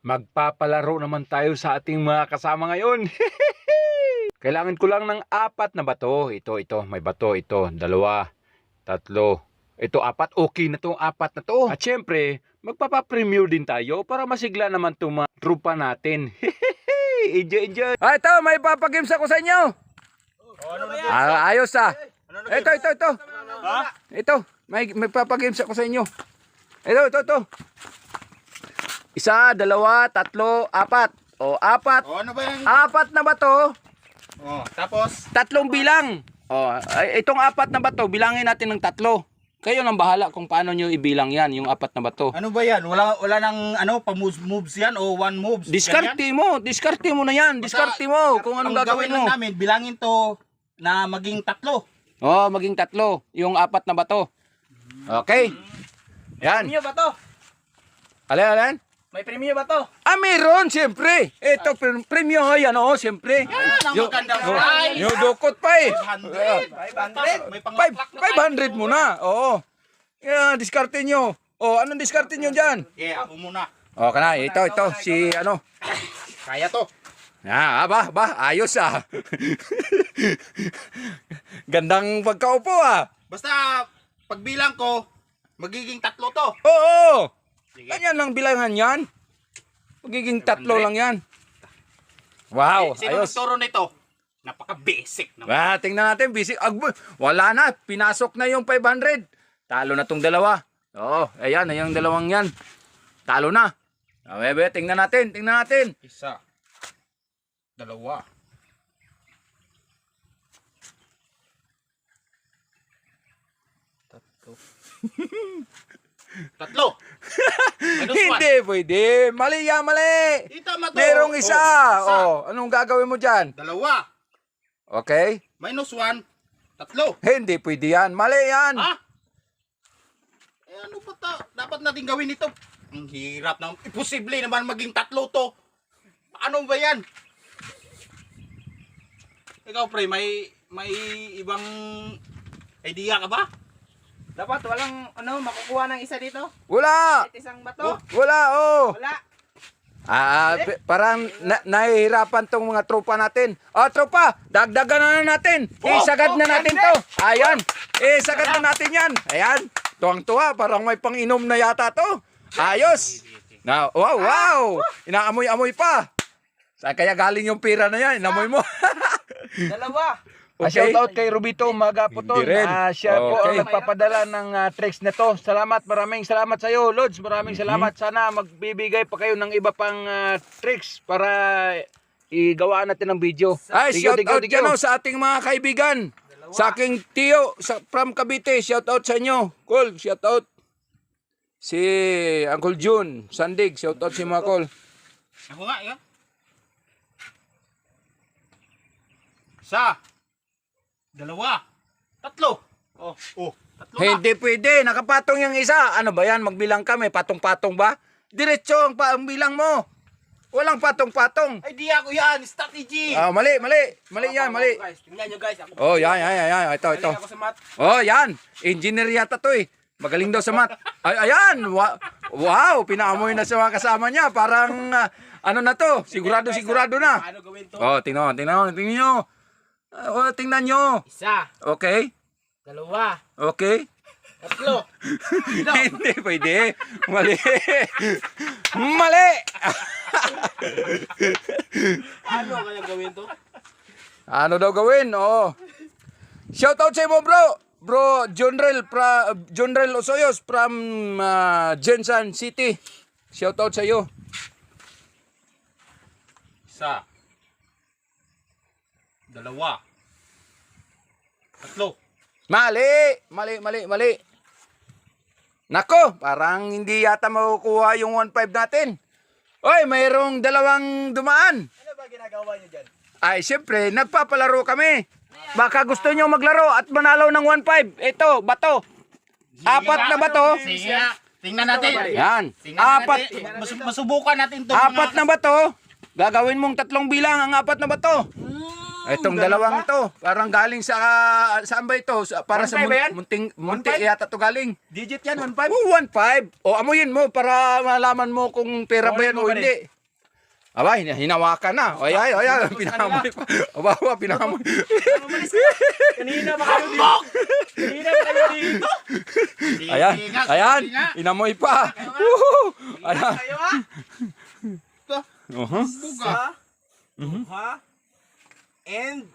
Magpapalaro naman tayo sa ating mga kasama ngayon. Kailangan ko lang ng 4 na bato. Ito, may bato. Ito, 2, 3. Ito, 4. Okay na to, 4 na to. At syempre, magpapapremure din tayo para masigla naman itong mga trupa natin. Enjoy. Ito, may papagames ako sa inyo. Ayos Ito. Ito, may papagames ako sa inyo. Ito. 1, 2, 3, 4. O, 4. Ano ba yan? 4 na bato. Tapos? 3 bilang. Itong 4 na bato, bilangin natin ng 3. Kayo nang bahala kung paano nyo ibilang yan, yung 4 na bato. Ano ba yan? Wala nang pa-moves yan o one moves? Diskarte mo na yan. Diskarte mo kung anong gagawin mo. Namin, bilangin to na maging 3. Maging 3. Yung 4 na bato. Okay. Yan. Premium ba to? Alin? May premium ba to? Meron, siyempre. Ito, premium yan, siyempre. Ang magandang price. Yung dukot pa eh. 500. May pangaplak na 500 muna. Oo. Yan, diskarte nyo. Anong diskarte nyo dyan? Yeah, ako muna. Kana, ito, si ano. Kaya to. Ayos Gandang pagkaupo Basta, pagbilang ko, magiging 3 to. Oo. Ganyan lang bilangan yan. Magiging 3 lang yan. Wow, Sino ayos. nagturo nito? Napaka-basic naman. Tingnan natin, busy. Wala na, pinasok na yung 500. Talo na tong dalawa. Ayan, yung dalawang yan. Talo na. Bebe, tingnan natin. 1, 2. 3. Hindi pwede. Mali. Tama to. Merong isa. Anong gagawin mo dyan? 2. Okay? -1. 3. Hindi pwede yan. Mali yan. Ano ba ta? Dapat natin gawin ito. Ang hirap na. Imposible naman maging 3 to. Ano ba yan? Ikaw pre, may ibang idea ka ba? Dapat walang makukuha ng isa dito. Wala. Kahit isang bato. Wala. Wala. Parang nahihirapan tong mga tropa natin. Tropa, dagdagan na natin. Isagad na natin to. Ayan. Isagad na natin yan. Ayan. Tuwang-tuwa. Parang may pang-inom na yata to. Ayos. Wow. Inaamoy-amoy pa. Saan kaya galing yung pira na yan? Inamoy mo. 2. Okay. Shout out kay Rubito Magaputon. Hindi rin. Siya po Okay. ang nagpapadala ng tricks na to. Maraming salamat sa iyo, Lods. Maraming salamat. Sana magbibigay pa kayo ng iba pang tricks para igawa natin ng video. Shout out dyan sa ating mga kaibigan. Sa aking tiyo from Cavite. Shout out sa inyo. Cool. Shout out. Si Uncle June Sandig. Shout out si mga Col. Ako nga, yan. 1, 2, 3. 3 Hindi pwede. Nakapatong yung isa. Ano ba yan? Magbilang kami. Patong-patong ba? Diretso ang bilang mo. Walang patong-patong. Idea ko yan. Strategy. Mali yan. Guys, tingnan nyo guys. Ako Yan. Ito. galing ako sa mat. Yan. Engineer yata to eh. Magaling daw sa math. Ayan. Wow. Pinaamoy na sa mga kasama niya. Parang ano na to. Sigurado na. Paano gawin to? Tingnan nyo. Tingnan nyo. 1, Okay. 2, Okay. 3. Hindi pwede. Mali. Ano kaya gawin to? Ano daw gawin? Shout out sa mo, bro. Bro, Jonrel Osoyos from Jensan City. Shout out sa iyo. 1, 2, 3. Mali. Nako, parang hindi yata makukuha yung 1.5 natin. Mayroong 2 dumaan. Ano ba ginagawa nyo dyan? Siyempre, nagpapalaro kami. Baka gusto nyo maglaro at manalo ng 1.5. Ito, bato. 4 na bato. Sige nga. Tingnan natin. Yan. Tingnan 4. natin. Masubukan natin to. 4 na bato. Gagawin mong 3 bilang ang 4 na bato. Itong dalawang ito, parang galing saan ba ito? Para sa 1.5 ba yan? munti yata to galing. Digit yan, 1.5. 1.5. Amuyin mo para malaman mo kung pera ba yan o hindi. Aba, hinawakan na. Ay, pinahamoy pa. Aba, pinahamoy. Kanina pa kayo dito. Kanina pa kayo dito. Ayan, inamoy pa. Woohoo! Ayan. Kayo ha? Buga. Ha? And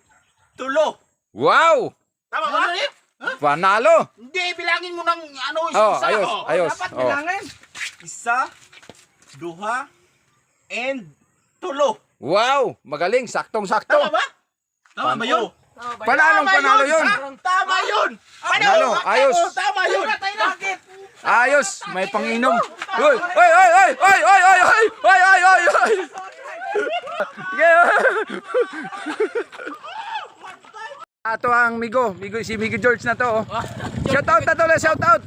tulo. Wow! Tama ba? Panalo! Hindi, bilangin mo ng ano, Oh, isa. ayos. Dapat Oh. bilangin. Isa, duha, and tulo. Wow! Magaling, saktong-sakto. Tama ba? Tama ba yun? Panalo yun. Tama yun! Panalo, ayos. Tama yun! Bakit? Ayos, may panginom. Uy! Sige. Ato ang si Migo George na to. Oh. Shout out na to, shout out.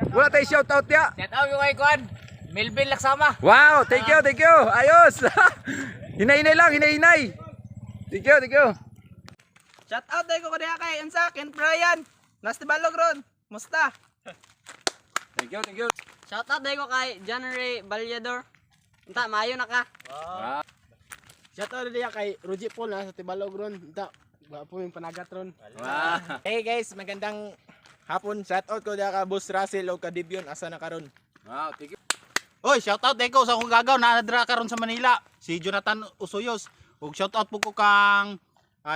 Wala tayo shout out ya. Shout out yung kay Kwan. Melvin Laksama. Wow, thank you. Ayos. Hinay-hinay lang. Thank you. Shout out dahil ko kaya kay Ensa, Ken Brian. Nasty Balog ron. Musta? Thank you. Shout out dahil ko kay John Ray Balyador. Unta, maayo na ka. Shout out dahil kay Ruji Paul na sa Tibalog ron. Unta, po yung panagat ron. Hey guys, magandang hapon. Shout out ko dahil ka Boss Russell o ka Dibion asa na karon. Wow, thank you. Oy, shoutout Deko sa akong gagaw na nadra karon sa Manila. Si Jonathan Usuyos. Ug shoutout po ko kang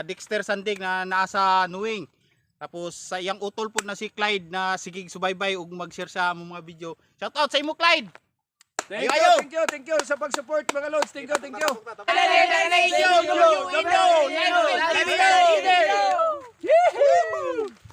Dexter Sandig na naa sa Nuwing. Tapos sa iyang utol po na si Clyde na sigig subaybay ug mag-share sa among mga video. Shoutout sa imo Clyde. Thank you sa pag-support mga lods. Thank you. Let's go!